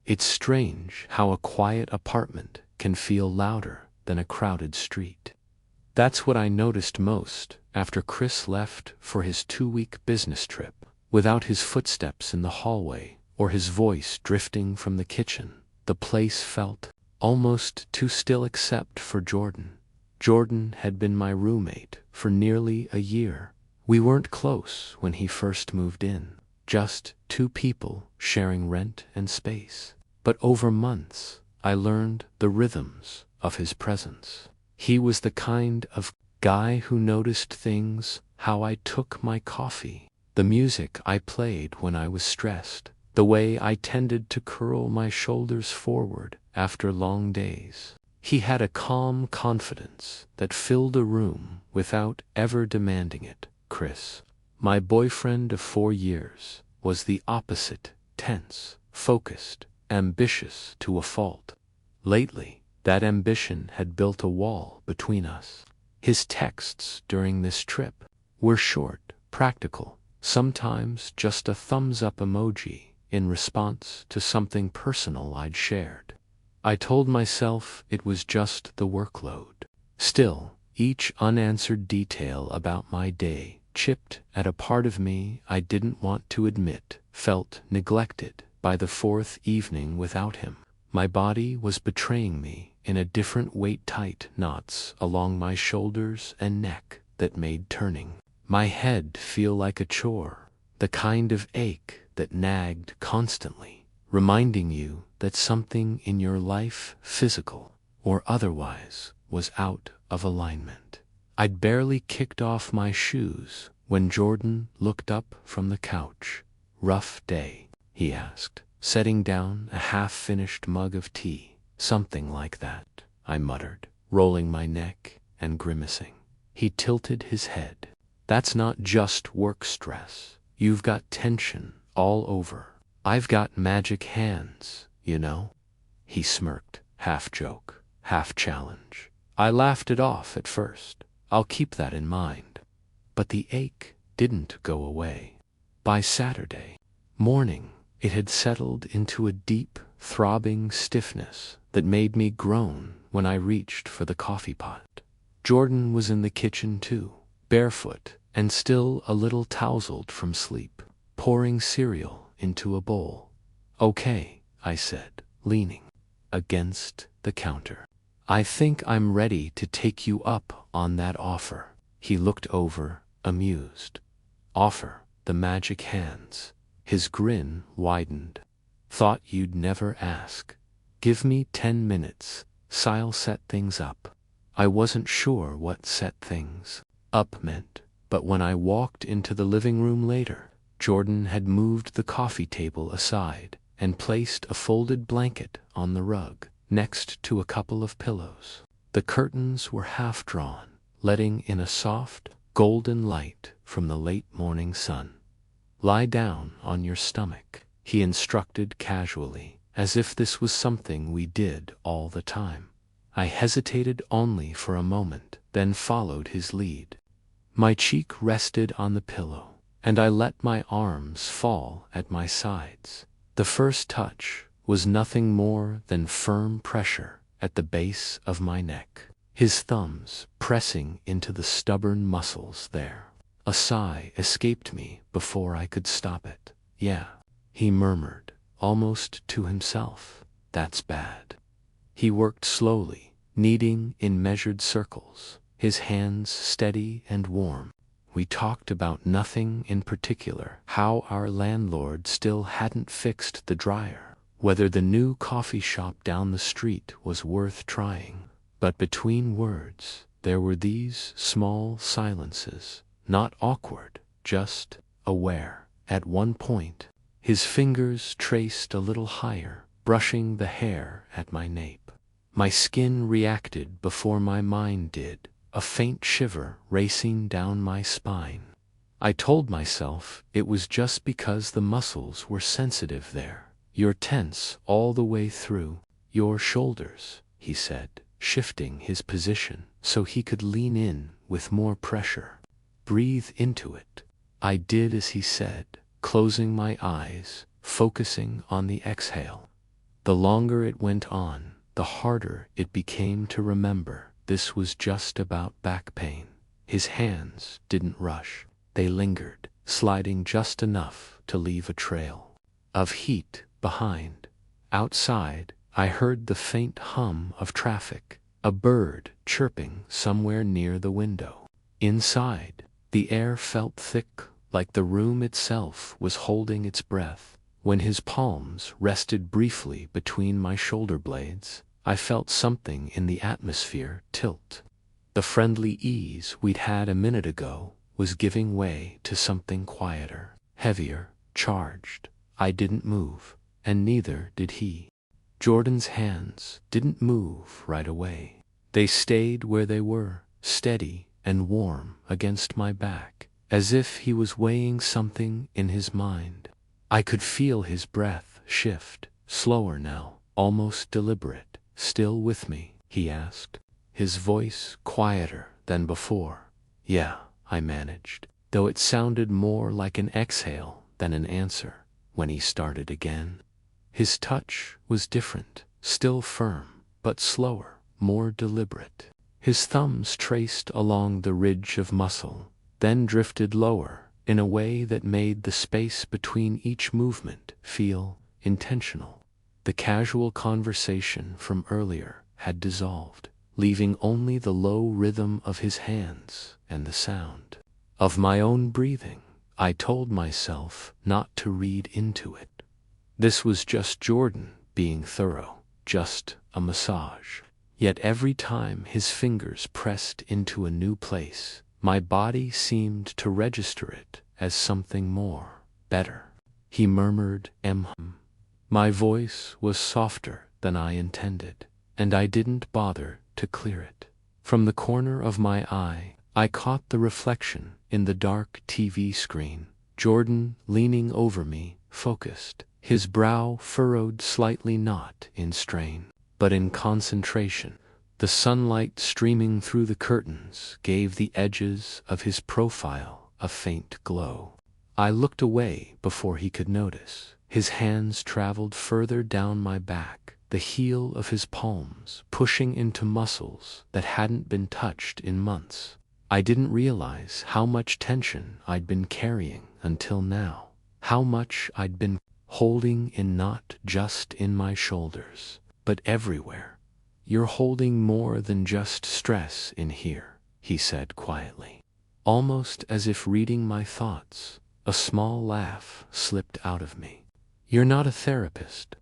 It's strange how a quiet apartment can feel louder than a crowded street. That's what I noticed most after Chris left for his 2-week business trip. Without his footsteps in the hallway or his voice drifting from the kitchen, the place felt almost too still except for Jordan. Jordan had been my roommate for nearly a year. We weren't close when he first moved in, just two people sharing rent and space. But over months, I learned the rhythms of his presence. He was the kind of guy who noticed things: how I took my coffee, the music I played when I was stressed, the way I tended to curl my shoulders forward after long days. He had a calm confidence that filled a room without ever demanding it. Chris, my boyfriend of 4 years, was the opposite: tense, focused, ambitious to a fault. Lately, that ambition had built a wall between us. His texts during this trip were short, practical, sometimes just a thumbs-up emoji in response to something personal I'd shared. I told myself it was just the workload. Still, each unanswered detail about my day chipped at a part of me I didn't want to admit felt neglected. By the 4th evening without him, my body was betraying me in a different way: tight knots along my shoulders and neck that made turning my head feel like a chore, the kind of ache that nagged constantly, reminding you that something in your life, physical or otherwise, was out of alignment. I'd barely kicked off my shoes when Jordan looked up from the couch. "Rough day?" he asked, setting down a half-finished mug of tea. "Something like that," I muttered, rolling my neck and grimacing. He tilted his head. "That's not just work stress. You've got tension all over. I've got magic hands, you know." He smirked, half joke, half challenge. I laughed it off at first. I'll keep that in mind. But the ache didn't go away. By Saturday morning, it had settled into a deep, throbbing stiffness that made me groan when I reached for the coffee pot. Jordan was in the kitchen too, barefoot and still a little tousled from sleep, pouring cereal into a bowl. "Okay," I said, leaning against the counter. "I think I'm ready to take you up on that offer." He looked over, amused. "Offer the magic hands." His grin widened. "Thought you'd never ask. Give me 10 minutes. I'll set things up." I wasn't sure what set things up meant, but when I walked into the living room later, Jordan had moved the coffee table aside and placed a folded blanket on the rug, next to a couple of pillows. The curtains were half drawn, letting in a soft, golden light from the late morning sun. "Lie down on your stomach," he instructed casually, as if this was something we did all the time. I hesitated only for a moment, then followed his lead. My cheek rested on the pillow, and I let my arms fall at my sides. The first touch was nothing more than firm pressure at the base of my neck, his thumbs pressing into the stubborn muscles there. A sigh escaped me before I could stop it. "Yeah," he murmured, almost to himself. "That's bad." He worked slowly, kneading in measured circles, his hands steady and warm. We talked about nothing in particular: how our landlord still hadn't fixed the dryer, whether the new coffee shop down the street was worth trying. But between words, there were these small silences, not awkward, just aware. At one point, his fingers traced a little higher, brushing the hair at my nape. My skin reacted before my mind did, a faint shiver racing down my spine. I told myself it was just because the muscles were sensitive there. "You're tense all the way through your shoulders," he said, shifting his position so he could lean in with more pressure. "Breathe into it." I did as he said, closing my eyes, focusing on the exhale. The longer it went on, the harder it became to remember this was just about back pain. His hands didn't rush. They lingered, sliding just enough to leave a trail of heat behind. Outside, I heard the faint hum of traffic, a bird chirping somewhere near the window. Inside, the air felt thick, like the room itself was holding its breath. When his palms rested briefly between my shoulder blades, I felt something in the atmosphere tilt. The friendly ease we'd had a minute ago was giving way to something quieter, heavier, charged. I didn't move, and neither did he. Jordan's hands didn't move right away. They stayed where they were, steady and warm against my back, as if he was weighing something in his mind. I could feel his breath shift, slower now, almost deliberate. "Still with me?" he asked, his voice quieter than before. "Yeah," I managed, though it sounded more like an exhale than an answer. When he started again, his touch was different, still firm, but slower, more deliberate. His thumbs traced along the ridge of muscle, then drifted lower in a way that made the space between each movement feel intentional. The casual conversation from earlier had dissolved, leaving only the low rhythm of his hands and the sound of my own breathing. I told myself not to read into it. This was just Jordan being thorough, just a massage. Yet every time his fingers pressed into a new place, my body seemed to register it as something more, better. He murmured, My voice was softer than I intended, and I didn't bother to clear it. From the corner of my eye, I caught the reflection in the dark TV screen. Jordan leaning over me, focused, his brow furrowed slightly, not in strain, but in concentration. The sunlight streaming through the curtains gave the edges of his profile a faint glow. I looked away before he could notice. His hands traveled further down my back, the heel of his palms pushing into muscles that hadn't been touched in months. I didn't realize how much tension I'd been carrying until now, how much I'd been holding in, not just in my shoulders, but everywhere. "You're holding more than just stress in here," he said quietly, almost as if reading my thoughts. A small laugh slipped out of me. "You're not a therapist,"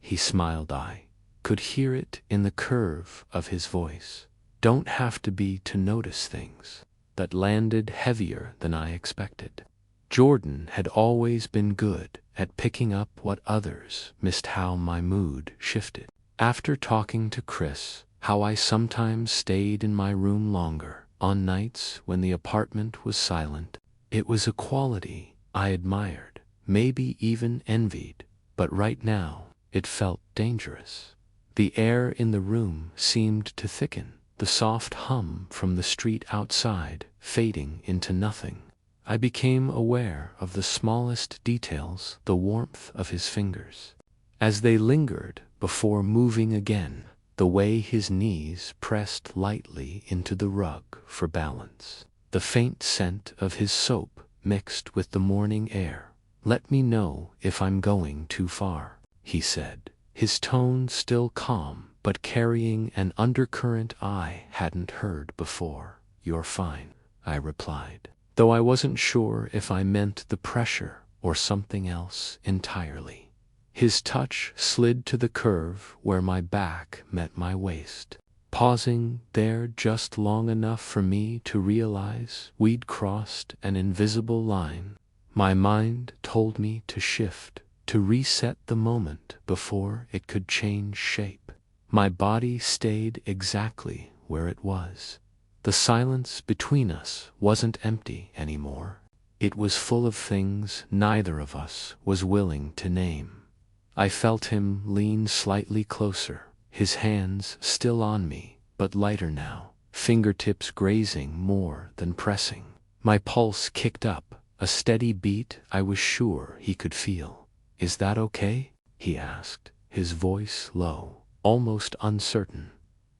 he smiled. I could hear it in the curve of his voice. "Don't have to be to notice things." That landed heavier than I expected. Jordan had always been good at picking up what others missed, how my mood shifted. After talking to Chris, how I sometimes stayed in my room longer, on nights when the apartment was silent. It was a quality I admired, maybe even envied, but right now it felt dangerous. The air in the room seemed to thicken, the soft hum from the street outside fading into nothing. I became aware of the smallest details, the warmth of his fingers as they lingered before moving again, the way his knees pressed lightly into the rug for balance, the faint scent of his soap mixed with the morning air. "Let me know if I'm going too far," he said, his tone still calm but carrying an undercurrent I hadn't heard before. "You're fine," I replied, though I wasn't sure if I meant the pressure or something else entirely. His touch slid to the curve where my back met my waist, pausing there just long enough for me to realize we'd crossed an invisible line. My mind told me to shift, to reset the moment before it could change shape. My body stayed exactly where it was. The silence between us wasn't empty anymore. It was full of things neither of us was willing to name. I felt him lean slightly closer, his hands still on me, but lighter now, fingertips grazing more than pressing. My pulse kicked up, a steady beat I was sure he could feel. "Is that okay?" he asked, his voice low, almost uncertain.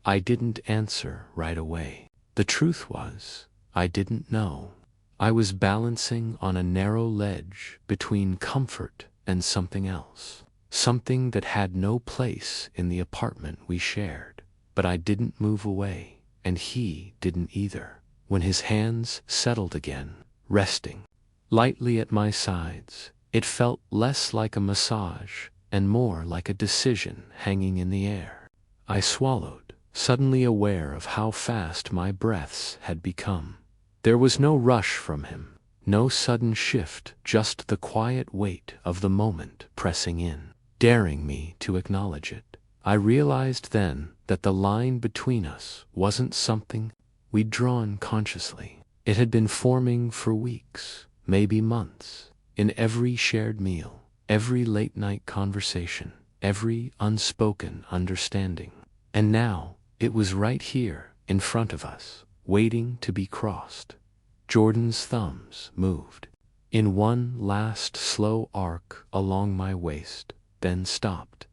I didn't answer right away. The truth was, I didn't know. I was balancing on a narrow ledge between comfort and something else. Something that had no place in the apartment we shared. But I didn't move away, and he didn't either. When his hands settled again, resting lightly at my sides, it felt less like a massage and more like a decision hanging in the air. I swallowed, suddenly aware of how fast my breaths had become. There was no rush from him, no sudden shift, just the quiet weight of the moment pressing in, daring me to acknowledge it. I realized then that the line between us wasn't something we'd drawn consciously. It had been forming for weeks, maybe months, in every shared meal, every late-night conversation, every unspoken understanding. And now, it was right here, in front of us, waiting to be crossed. Jordan's thumbs moved in one last slow arc along my waist, then stopped.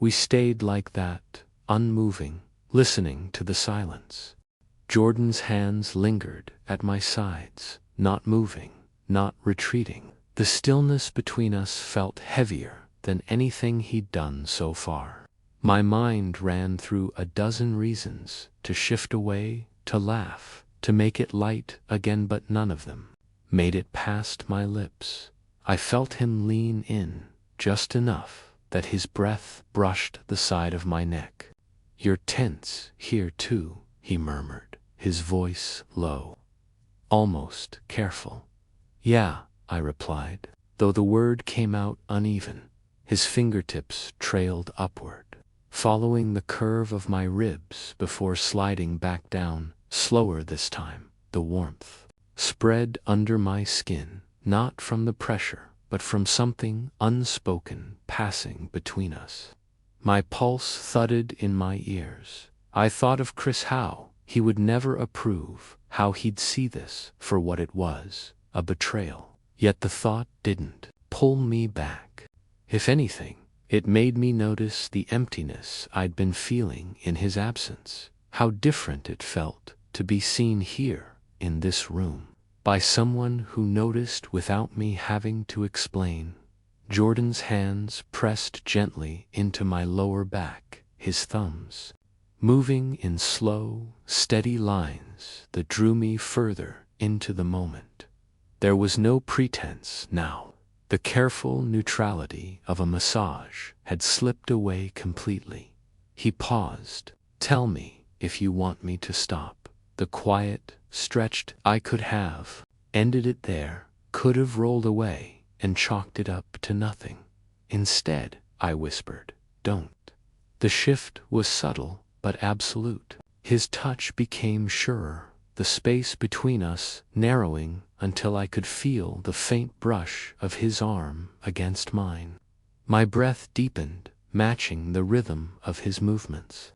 We stayed like that, unmoving, listening to the silence. Jordan's hands lingered at my sides, not moving, not retreating. The stillness between us felt heavier than anything he'd done so far. My mind ran through a dozen reasons to shift away, to laugh, to make it light again, but none of them made it past my lips. I felt him lean in, just enough that his breath brushed the side of my neck. "You're tense here too," he murmured, his voice low, almost careful. "Yeah," I replied, though the word came out uneven. His fingertips trailed upward, following the curve of my ribs before sliding back down, slower this time. The warmth spread under my skin, not from the pressure, but from something unspoken passing between us. My pulse thudded in my ears. I thought of Chris, how he would never approve, how he'd see this for what it was, a betrayal. Yet the thought didn't pull me back. If anything, it made me notice the emptiness I'd been feeling in his absence, how different it felt to be seen here, in this room, by someone who noticed without me having to explain. Jordan's hands pressed gently into my lower back, his thumbs moving in slow, steady lines that drew me further into the moment. There was no pretense now. The careful neutrality of a massage had slipped away completely. He paused. "Tell me if you want me to stop." The quiet, stretched I could have ended it there, could have rolled away and chalked it up to nothing. Instead, I whispered, "Don't." The shift was subtle but absolute. His touch became surer, the space between us narrowing until I could feel the faint brush of his arm against mine. My breath deepened, matching the rhythm of his movements.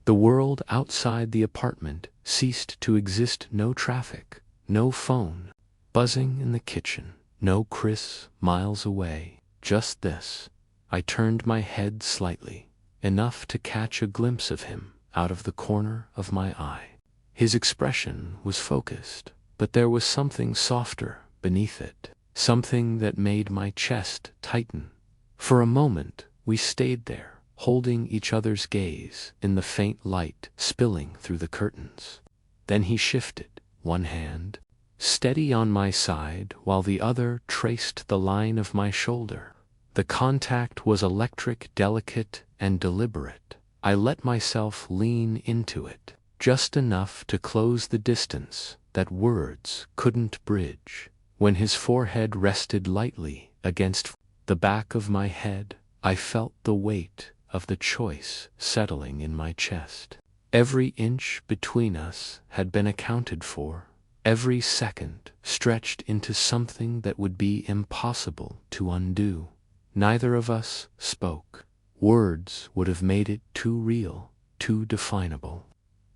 The world outside the apartment ceased to exist. No traffic, no phone buzzing in the kitchen, no Chris miles away, just this. I turned my head slightly, enough to catch a glimpse of him out of the corner of my eye. His expression was focused, but there was something softer beneath it, something that made my chest tighten. For a moment, we stayed there, holding each other's gaze in the faint light spilling through the curtains. Then he shifted, one hand steady on my side while the other traced the line of my shoulder. The contact was electric, delicate, and deliberate. I let myself lean into it, just enough to close the distance that words couldn't bridge. When his forehead rested lightly against the back of my head, I felt the weight of the choice settling in my chest. Every inch between us had been accounted for, every second stretched into something that would be impossible to undo. Neither of us spoke. Words would have made it too real, too definable.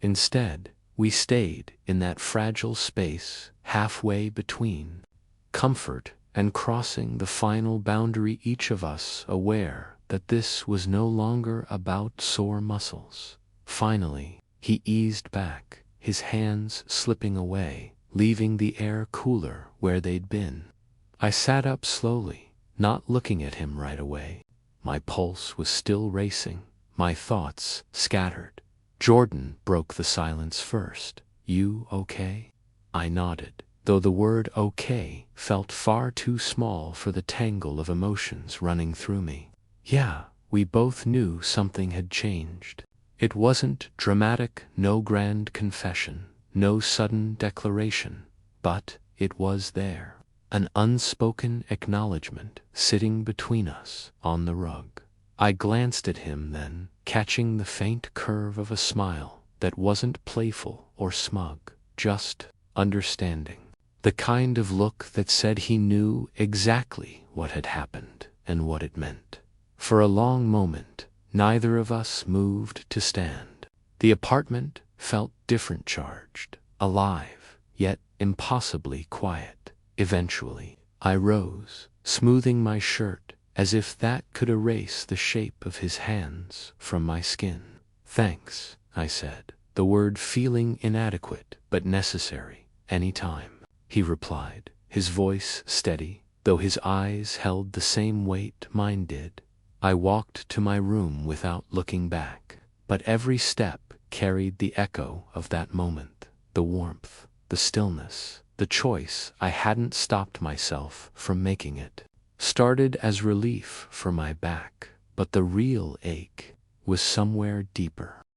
Instead, we stayed in that fragile space halfway between comfort and crossing the final boundary, each of us aware that this was no longer about sore muscles. Finally, he eased back, his hands slipping away, leaving the air cooler where they'd been. I sat up slowly, not looking at him right away. My pulse was still racing, my thoughts scattered. Jordan broke the silence first. "You okay?" I nodded, though the word okay felt far too small for the tangle of emotions running through me. Yeah, we both knew something had changed. It wasn't dramatic, no grand confession, no sudden declaration, but it was there. An unspoken acknowledgement sitting between us on the rug. I glanced at him then, catching the faint curve of a smile that wasn't playful or smug, just understanding. The kind of look that said he knew exactly what had happened and what it meant. For a long moment, neither of us moved to stand. The apartment felt different charged, alive, yet impossibly quiet. Eventually, I rose, smoothing my shirt, as if that could erase the shape of his hands from my skin. "Thanks," I said, the word feeling inadequate but necessary. "Any time," he replied, his voice steady, though his eyes held the same weight mine did. I walked to my room without looking back, but every step carried the echo of that moment, the warmth, the stillness, the choice I hadn't stopped myself from making it. Started as relief for my back, but the real ache was somewhere deeper.